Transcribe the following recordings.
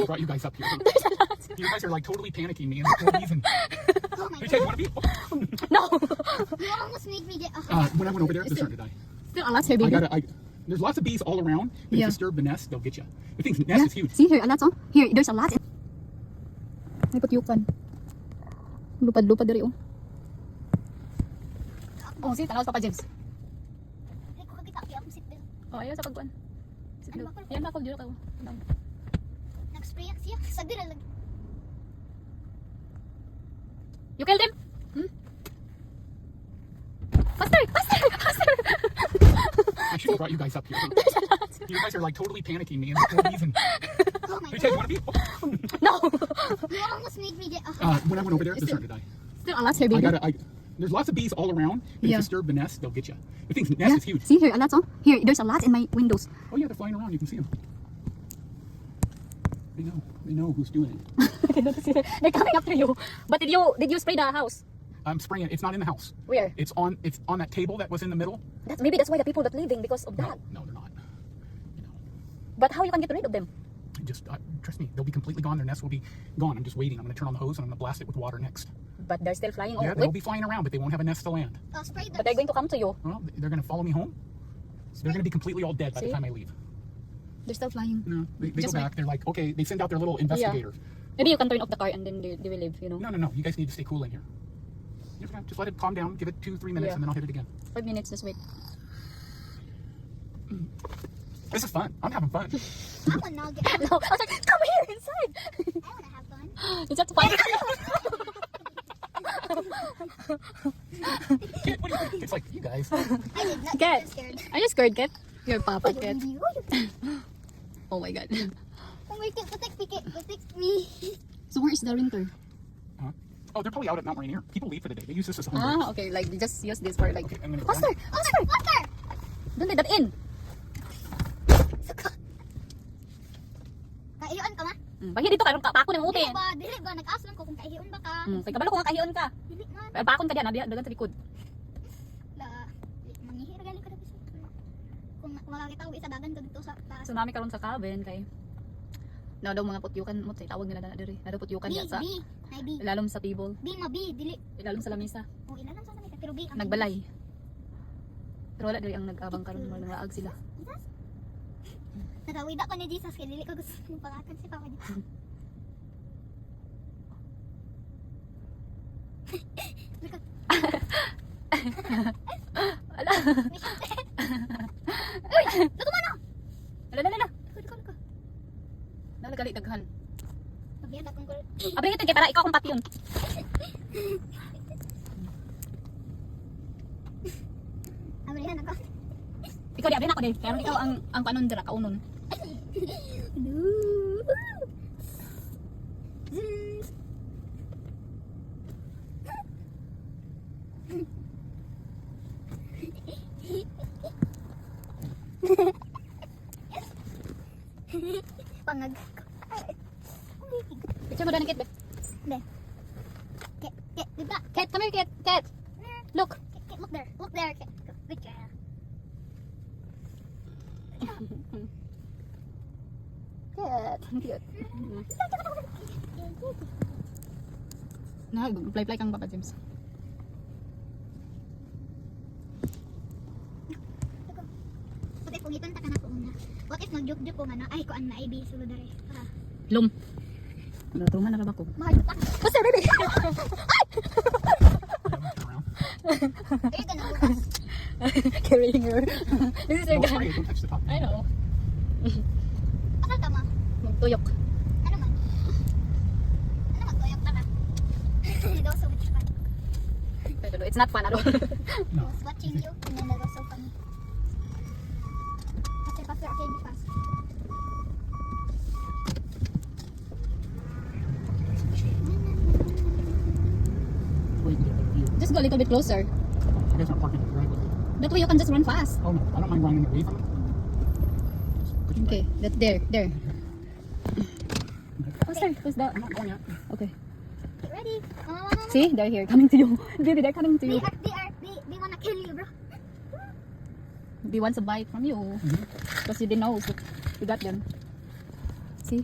brought you guys up here. There's a lot. You guys are like totally panicking me and there's no reason. Oh my Let me tell you, god. one of you. No. You almost made me get. When I went over there, they're starting to die. Still a lot here, baby. There's lots of bees all around. But if Yeah. you disturb the nest, they'll get you. The thing's nest is huge. See here, a lot oh. Here, there's a lot. May putyukan. Lupad-lupad dari oh. Oh, sige, tanaw sa Papa James. Hindi ko kakita kaya akong seatbelt. Oh, ayaw sa pagkuan. Ano ba ko? Yan ba ako dito ka? Nag-spray siya. Sagdi na lang. You killed him? Hmm? Faster! Faster! Faster! I should have brought you guys up here. There's a lot. You guys are like totally panicking me and there's no reason. Oh my Let me tell you, god. one of you. No. You almost made me get. When I went over there, they're starting to die. Still a lot here, baby. There's lots of bees all around. But if Yeah. you disturb the nest, they'll get you. The thing's nest is huge. See here, a lot oh. Here, there's a lot in my windows. Oh yeah, they're flying around. You can see them. They know who's doing it. They're coming after you. But did you spray the house? I'm spraying it. It's not in the house. Where? It's on that table that was in the middle. Maybe that's why the people that leaving because of that. No, they're not. But how you can get rid of them? Just trust me, they'll be completely gone. Their nest will be gone. I'm just waiting. I'm gonna turn on the hose and I'm gonna blast it with water next. But they're still flying. Yeah, Oh, they'll wait. be flying around, but they won't have a nest to land. Spray them. But they're going to come to you. Well, they're gonna follow me home. They're gonna be completely all dead by the See? time I leave. They're still flying. No, they go Just back. They're like, okay. They send out their little investigator. Maybe you can turn off the car and then they will leave, you know. No. You guys need to stay cool in here. Just let it calm down. Give it 2-3 minutes, Yeah. and then I'll hit it again. 5 minutes, just wait. This is fun. I'm having fun. I wanna now get. No, I was like, come here inside. I wanna have fun. It's just fun. Kid, what do you think? It's like you guys. I did not Kat, get scared. are you scared, Kat? You're Papa, Kat. Hindi. Oh my God. Oh my god, protect me. So where is the renter? Huh? Oh, they're probably out at Mount Rainier. People leave for the day. They use this as a home base. Ah, okay. Like they just use this for like. Okay, I'm gonna go Faster, down. faster. Water! Don't let that in. Suka! Kaihiyon ka ma? Pag dito ka, pakon ng Dili utin. ba? Dili ba? Nag-aslan ko kung kaihiyon ba ka? Kay kabalo ko nga kahiyon ka. Dili man. Pero pakon ka diyan, dagan sa likod. Manghihira galing ka na bisa. Kung makakita ko isa dagan ko dito sa taas. Tsunami karon sa cabin kay na daw mga putyukan mo tawag nila na diri. Na daw putyukan B, diya sa B. Nay B. ilalom sa table, B ma B. Dili. ilalom sa lamesa. O ilalam sa kanila. Pero B. ang- Nagbalay. Pero wala diri ang nag-abang karon wala nalaag sila. Jesus? Nakawida ko ni Jesus kaya dili ko gusto yung pangakan si Papa dito. Look at Ala. Uy! Luto mo na! Ala. Luko. Nalagali daghan. Pagyan akong girl. Abri kita kay para ikaw akong patyon. Amalihan ako. Ikaw di abri na ako di. Kaya ikaw ang kanon dira kaunon. Pangag. Picture mo daan kit be. Be. Diba? Cat, come here, Cat. Look. Look there. Look there. Good job. Cat. Cute. Na, play kang Papa James. What if pugitan ta ka na ko una? What if mag-juk-juk ko man na? Ay, kuan na IB sulod dere. Lum. Natuman na ba ko? Mahal pa. Faster, baby. Ay, ka na bukas. Carrying her. This is your Don't gun. spray it. Don't touch the top. I know. Asal ka ma? Magtuyok. Ano man? Ano magtoyok ta ka? That was so much fun. It's not fun at all. No. I was watching you and then that was so funny. Faster, okay, be fast. Wait, get a view. Just go a little bit closer. You guys aren't parking in the driveway. That way you can just run fast. Oh no, I don't mind running away from them. Okay, that's there. Faster, who's that? I'm not going yet. Okay. Get ready. See, they're here, coming to you. Baby, they're coming to you. They wanna kill you, bro. They want to bite from you. Because you didn't know, so you got them. See?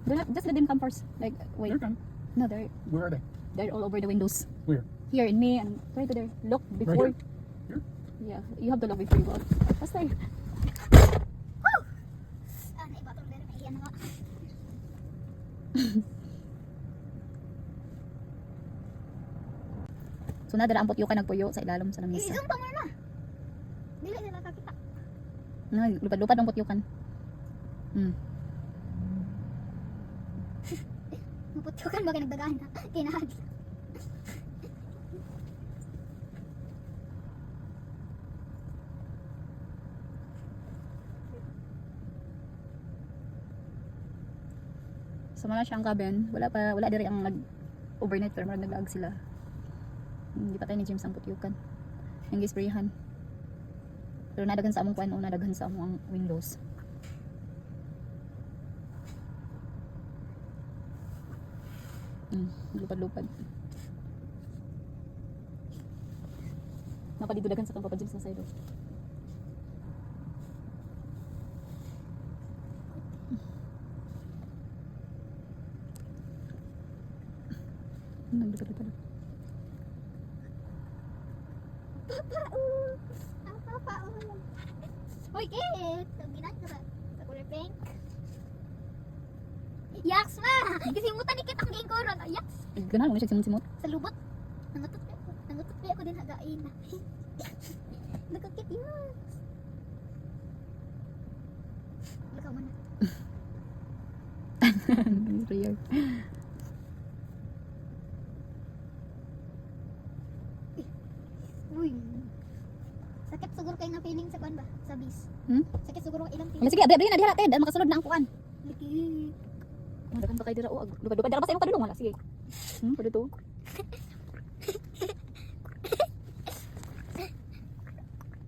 Just let them come first. Like, wait. They're done. No, Where are they? they're all over the windows. Where? Here in me and right there. Look before. Right here? Yeah, you have to look before you go out. Basta eh. Ah, naibatong dere may iyan ako. So nadala ang putyo ka nagpuyo sa ilalim sa lamesa. I-zoom pa mo na. Dili nila kakita. No, lupad-lupad ang putyo kan. Maputyokan ba kayo nagdagaan na? Kinahag. So mga siyang cabin, wala diri ang nag-overnight pero marag naglaag sila. Hindi pa tayo ni James ang putyukan. Yung gisprayan. Pero nadaghan sa among kuan o nadaghan sa among windows. Lupad-lupad. Napadito daghan sa kang Papa James na side. Lupad-lupad. Ang papaon. Hoy, kit! Sabihan ka ba? Sa color pink. Yaks ma! Kasi mutan ni kit ang game ko ron. Yaks! Ganun mo siya simot-simot. Sa lubot. Nangutot pa ako. Nangutot pa ako din hagain. Nakakit yun. Lakaw mo na. Sprayer. Uy. Sakit siguro kayo na feeling sa kuan ba? Sa bis. Sakit siguro ang ilang Wala feeling. sige, abri na diha ted, makasunod na ang kuan. Liki. Daghan pa kay dira o lupad-lupad dira pa sa imong kadulong wala sige. Pwede to.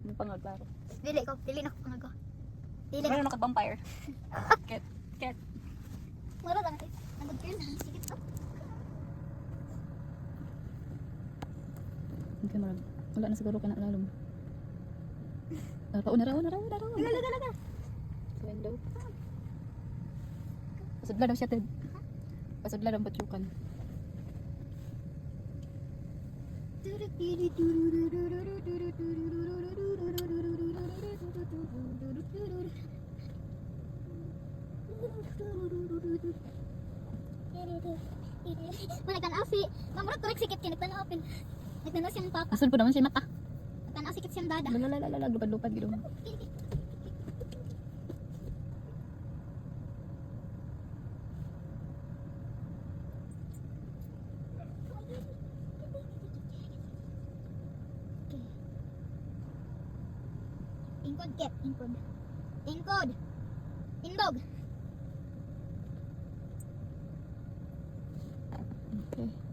Ano pang klaro. Dili ko. Dili na ko pangago. Dili na. Meron ka vampire. Cat. Mura lang ito. Nagod turn. Sige to. Okay, marag. Wala na siguro ka na lalom. Pauna raw. Laga. Sa window. Pasudla daw siya, Ted. Pasudla daw ang patyukan. Managtanaw si mamurag korek sikip kini nagtanaw pin. Nagtanaw siyang papa. Asun po naman siya mata. Nagtanaw sikip siyang dada. Lalalala, lupad-lupad gito. Ingkod ket, ingkod. Ingkod. Indog. Okay.